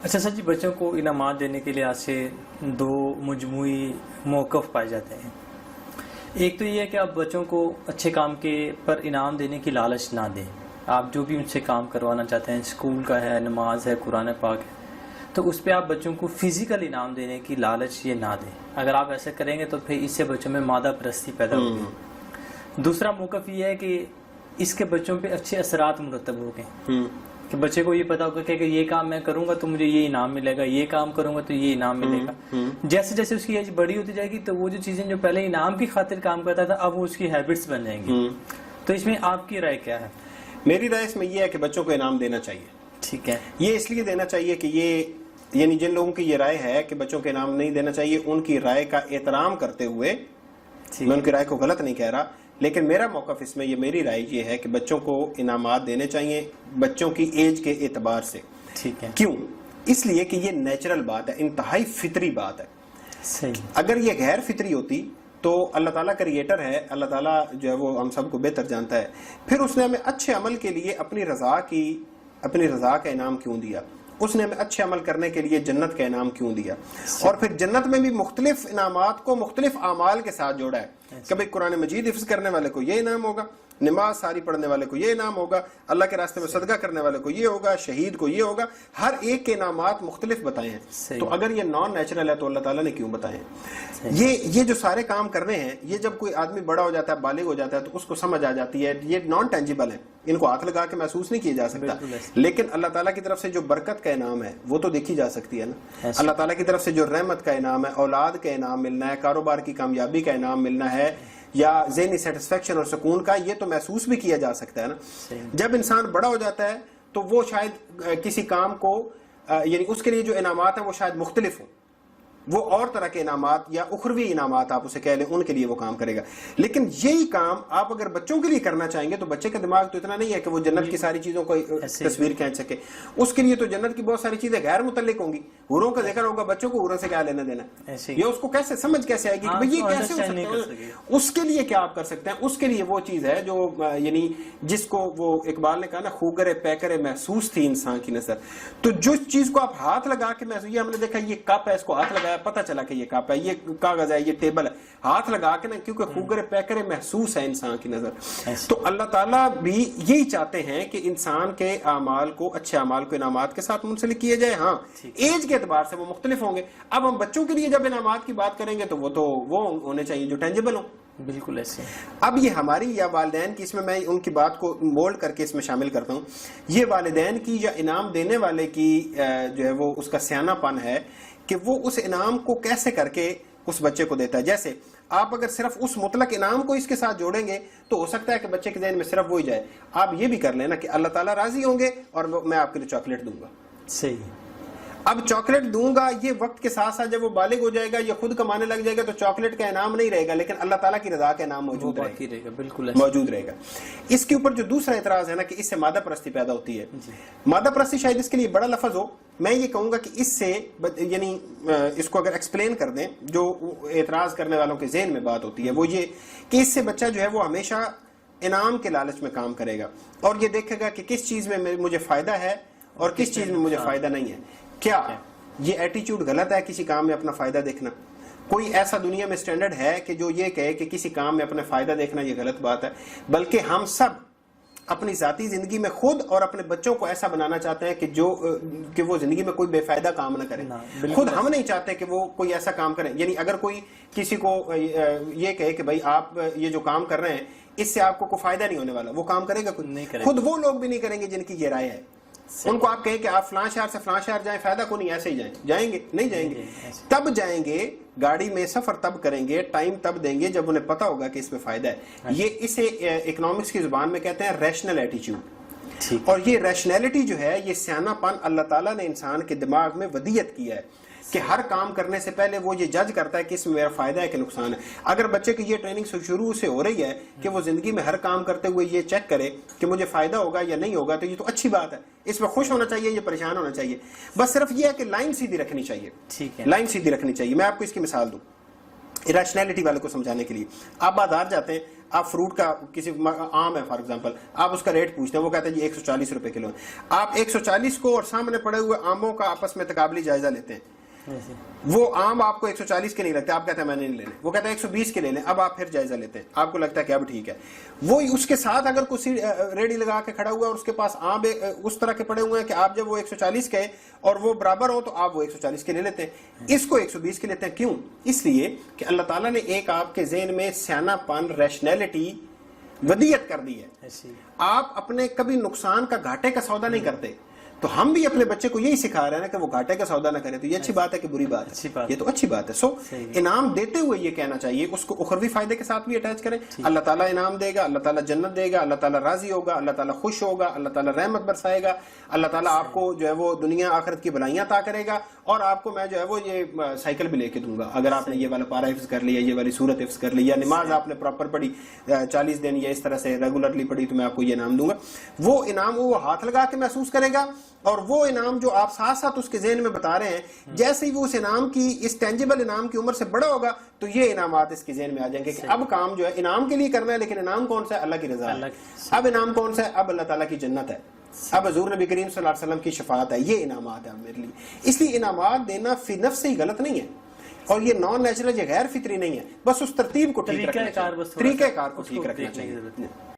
اچھا سر جی، بچوں کو انعامات دینے کے لحاظ سے دو مجموعی موقف پائے جاتے ہیں. ایک تو یہ ہے کہ آپ بچوں کو اچھے کام کے پر انعام دینے کی لالچ نہ دیں. آپ جو بھی ان سے کام کروانا چاہتے ہیں، اسکول کا ہے، نماز ہے، قرآن پاک ہے، تو اس پہ آپ بچوں کو فزیکل انعام دینے کی لالچ یہ نہ دیں. اگر آپ ایسا کریں گے تو پھر اس سے بچوں میں مادہ پرستی پیدا ہوگی. دوسرا موقف یہ ہے کہ اس کے بچوں پہ اچھے اثرات مرتب ہو گئے کہ بچے کو یہ پتا ہوگا کہ یہ کام میں کروں گا تو مجھے یہ انعام ملے گا، یہ کام کروں گا تو یہ انعام ملے گا. جیسے جیسے اس کی ایج بڑی ہوتی جائے گی تو وہ جو چیزیں جو پہلے انعام کی خاطر کام کرتا تھا اب وہ اس کی ہیبٹس بن جائیں گی. تو اس میں آپ کی رائے کیا ہے؟ میری رائے اس میں یہ ہے کہ بچوں کو انعام دینا چاہیے. ٹھیک ہے. یہ اس لیے دینا چاہیے کہ یہ یعنی جن لوگوں کی یہ رائے ہے کہ بچوں کو انعام نہیں دینا چاہیے، ان کی رائے کا احترام کرتے ہوئے، میں ان کی رائے کو غلط نہیں کہہ رہا، لیکن میرا موقف اس میں میری رائے یہ ہے کہ بچوں کو انعامات دینے چاہیے بچوں کی ایج کے اعتبار سے. ٹھیک ہے. کیوں؟ اس لیے کہ یہ نیچرل بات ہے، انتہائی فطری بات ہے. صحیح. اگر یہ غیر فطری ہوتی تو اللہ تعالیٰ کریٹر ہے، اللہ تعالیٰ جو ہے وہ ہم سب کو بہتر جانتا ہے، پھر اس نے ہمیں اچھے عمل کے لیے اپنی رضا کا انعام کیوں دیا؟ اس نے ہمیں اچھے عمل کرنے کے لیے جنت کا انعام کیوں دیا؟ اور پھر جنت میں بھی مختلف انعامات کو مختلف اعمال کے ساتھ جوڑا ہے کہ بھئی قرآن مجید حفظ کرنے والے کو یہ انعام ہوگا، نماز ساری پڑھنے والے کو یہ انعام ہوگا، اللہ کے راستے میں صدقہ کرنے والے کو یہ ہوگا، شہید کو یہ ہوگا. ہر ایک کے انعامات مختلف بتائے ہیں. تو اگر یہ نان نیچرل ہے تو اللہ تعالیٰ نے کیوں بتائے ہیں؟ یہ جو سارے کام کر رہے ہیں، یہ جب کوئی آدمی بڑا ہو جاتا ہے، بالغ ہو جاتا ہے، تو اس کو سمجھ آ جاتی ہے یہ نان ٹینجیبل ہے، ان کو ہاتھ لگا کے محسوس نہیں کیا جا سکتا. لیکن اللہ تعالیٰ کی طرف سے جو برکت کا انعام ہے وہ تو دیکھی جا سکتی ہے نا. اللہ تعالیٰ کی طرف سے جو رحمت کا انعام ہے، اولاد کا انعام ملنا ہے، کاروبار کی کامیابی کا انعام ملنا ہے، یا ذہنی سیٹسفیکشن اور سکون کا، یہ تو محسوس بھی کیا جا سکتا ہے نا. جب انسان بڑا ہو جاتا ہے تو وہ شاید کسی کام کو یعنی اس کے لیے جو انعامات ہیں وہ شاید مختلف ہوں، وہ اور طرح کے انعامات یا اخروی انعامات آپ اسے کہہ لیں، ان کے لیے وہ کام کرے گا. لیکن یہی کام آپ اگر بچوں کے لیے کرنا چاہیں گے تو بچے کا دماغ تو اتنا نہیں ہے کہ وہ جنت کی ساری چیزوں کو تصویر کھینچ سکے. اس کے لیے تو جنت کی بہت ساری چیزیں غیر متعلق ہوں گی، حوروں کا ذکر ہوگا، بچوں کو حوروں سے کیا لینا دینا، یہ اس کو کیسے سمجھ کیسے آئے گی کہ یہ کیسے ہو سکتا ہے. اس کے لیے کیا آپ کر سکتے ہیں؟ اس کے لیے وہ چیز ہے جو یعنی جس کو وہ اقبال نے کہا نا، خوگر پیکر محسوس تھی انسان کی نظر. تو جو چیز کو آپ ہاتھ لگا کے محسوس، یہ ہم نے دیکھا یہ کپ ہے، اس کو ہاتھ لگایا پتہ چلا کہ یہ کپ ہے، یہ کاغذ ہے، یہ ٹیبل ہے، ہاتھ لگا کے نا، کیونکہ خوگر پیکر محسوس ہے انسان کی نظر. تو اللہ تعالیٰ بھی یہی چاہتے ہیں کہ انسان کے اعمال کو، اچھے اعمال کو انعامات کے ساتھ منسلک کیے جائے. ہاں ایج کے اعتبار سے وہ مختلف ہوں گے. اب ہم بچوں کے لیے جب انعامات کی بات کریں گے تو وہ ہونے چاہیے جو ٹینجیبل ہوں. بالکل ایسے. اب یہ ہماری یا والدین کی، اس میں ان کی بات کو مولڈ کر کے اس میں شامل کرتا ہوں، یہ والدین کی یا انعام دینے والے کی جو ہے وہ اس کا سیانہ پن ہے کہ وہ اس انعام کو کیسے کر کے اس بچے کو دیتا ہے. جیسے آپ اگر صرف اس مطلق انعام کو اس کے ساتھ جوڑیں گے تو ہو سکتا ہے کہ بچے کے ذہن میں صرف وہی جائے. آپ یہ بھی کر لینا کہ اللہ تعالیٰ راضی ہوں گے اور میں آپ کے لیے چاکلیٹ دوں گا. صحیح. اب چاکلیٹ دوں گا، یہ وقت کے ساتھ ساتھ جب وہ بالغ ہو جائے گا، یہ خود کمانے لگ جائے گا، تو چاکلیٹ کا انعام نہیں رہے گا، لیکن اللہ تعالیٰ کی رضا کا انعام موجود رہے گا. بالکل موجود رہے گا. اس کے اوپر جو دوسرا اعتراض ہے نا کہ اس سے مادہ پرستی پیدا ہوتی ہے. مادہ پرستی شاید اس کے لیے بڑا لفظ ہو. میں یہ کہوں گا کہ اس سے یعنی اس کو اگر ایکسپلین کر دیں، جو اعتراض کرنے والوں کے ذہن میں بات ہوتی ہے وہ یہ کہ اس سے بچہ جو ہے وہ ہمیشہ انعام کے لالچ میں کام کرے گا اور یہ دیکھے گا کہ کس چیز میں مجھے فائدہ ہے اور کس چیز میں مجھے فائدہ نہیں ہے. کیا یہ ایٹیچیوڈ غلط ہے کسی کام میں اپنا فائدہ دیکھنا؟ کوئی ایسا دنیا میں سٹینڈرڈ ہے کہ جو یہ کہے کہ کسی کام میں اپنا فائدہ دیکھنا یہ غلط بات ہے؟ بلکہ ہم سب اپنی ذاتی زندگی میں خود اور اپنے بچوں کو ایسا بنانا چاہتے ہیں کہ وہ زندگی میں کوئی بے فائدہ کام نہ کرے. خود ہم نہیں چاہتے کہ وہ کوئی ایسا کام کریں. یعنی اگر کوئی کسی کو یہ کہے کہ بھائی آپ یہ جو کام کر رہے ہیں اس سے آپ کو کوئی فائدہ نہیں ہونے والا، وہ کام کرے گا؟ خود وہ لوگ بھی نہیں کریں گے جن کی یہ رائے ہے. ان کو آپ کہیں کہ آپ فلاں شہر سے فلاں شہر جائیں، فائدہ کو نہیں، ایسے ہی جائیں گے؟ نہیں جائیں گے. تب جائیں گے گاڑی میں، سفر تب کریں گے، ٹائم تب دیں گے جب انہیں پتا ہوگا کہ اس میں فائدہ ہے. یہ اسے اکنامکس کی زبان میں کہتے ہیں ریشنل ایٹیچیوڈ. اور یہ ریشنلٹی جو ہے، یہ سیانہ پن اللہ تعالیٰ نے انسان کے دماغ میں ودیت کیا ہے کہ ہر کام کرنے سے پہلے وہ یہ جج کرتا ہے کہ اس میں میرا فائدہ ہے کہ نقصان ہے. اگر بچے کی یہ ٹریننگ شروع سے ہو رہی ہے کہ وہ زندگی میں ہر کام کرتے ہوئے یہ چیک کرے کہ مجھے فائدہ ہوگا یا نہیں ہوگا، تو یہ تو اچھی بات ہے. اس میں خوش ہونا چاہیے، یہ پریشان ہونا چاہیے. بس صرف یہ ہے کہ لائن سیدھی رکھنی چاہیے. لائن سیدھی رکھنی چاہیے. میں آپ کو اس کی مثال دوں ریشنلٹی والے کو سمجھانے کے لیے. آپ بازار جاتے ہیں، آپ فروٹ کا کسی آم ہے فار ایگزامپل، آپ اس کا ریٹ پوچھتے ہیں، وہ کہتے ہیں جی 140 روپے کلو ہے، آپ 140 کو اور سامنے پڑے ہوئے آموں کا آپس میں تقابلی جائزہ لیتے ہیں، وہ آم آپ کو 140 کے نہیں لگتے، آپ کہتے ہیں میں نہیں لینے، وہ کہتے ہیں 120 کے لے لیں، اب آپ پھر جائزہ لیتے ہیں، آپ کو لگتا ہے کہ اب ٹھیک ہے، وہ اس کے ساتھ اگر کوئی ریڑی لگا کے کھڑا ہوا ہے اور اس کے پاس آم اس طرح کے پڑے ہوئے ہیں کہ آپ جب وہ 140 کے اور وہ برابر ہو تو آپ وہ 140 کے لے لیتے ہیں، اس کو 120 کے لیتے ہیں، کیوں؟ اس لیے کہ اللہ تعالیٰ نے ایک آپ کے ذہن میں سیانہ پن، ریشنلٹی ودیت کر دی ہے، آپ اپنے کبھی نقصان کا گھاٹے کا سودا نہیں کرتے، تو ہم بھی اپنے بچے کو یہی سکھا رہے ہیں کہ وہ گھاٹے کا سودا نہ کرے، تو یہ اچھی بات ہے کہ بری بات ہے؟ یہ تو اچھی بات ہے۔ سو انعام دیتے ہوئے یہ کہنا چاہیے، اس کو اخروی فائدے کے ساتھ بھی اٹیچ کریں، اللہ تعالیٰ انعام دے گا، اللہ تعالیٰ جنت دے گا، اللہ تعالیٰ راضی ہوگا، اللہ تعالیٰ خوش ہوگا، اللہ تعالیٰ رحمت برسائے گا، اللہ تعالیٰ آپ کو جو ہے وہ دنیا آخرت کی بھلائیاں عطا کرے گا، اور آپ کو میں جو ہے وہ یہ سائیکل بھی لے کے دوں گا اگر آپ نے یہ والا پارا حفظ کر لیا، یہ والی سورت حفظ کر لی، یا نماز آپ نے پراپر پڑھی 40 دن یا اس طرح سے ریگولرلی پڑھی، تو میں آپ کو یہ انعام دوں گا۔ وہ انعام وہ ہاتھ لگا کے محسوس کرے گا، اور وہ انعام جو آپ ساتھ ساتھ اس کے ذہن میں بتا رہے ہیں، جیسے ہی وہ اس انعام کی، اس ٹینجیبل انعام کی عمر سے بڑا ہوگا تو یہ انعامات اس کے ذہن میں آ جائیں گے کہ اب کام جو ہے انعام کے لیے کرنا ہے، لیکن انعام کون سا ہے؟ اللہ کی رضا ہے۔ اب انعام کون سا ہے؟ اب اللہ تعالیٰ کی جنت ہے، اب حضور نبی کریم صلی اللہ علیہ وسلم کی شفاعت ہے، یہ انعامات ہے میرے لیے۔ اس لیے انعامات دینا فی نفس سے ہی غلط نہیں ہے، اور یہ نان نیچرل، یہ غیر فطری نہیں ہے، بس اس ترتیب کو ٹھیک رکھنا چاہیے، طریقہ کار کو ٹھیک رکھنا چاہیے۔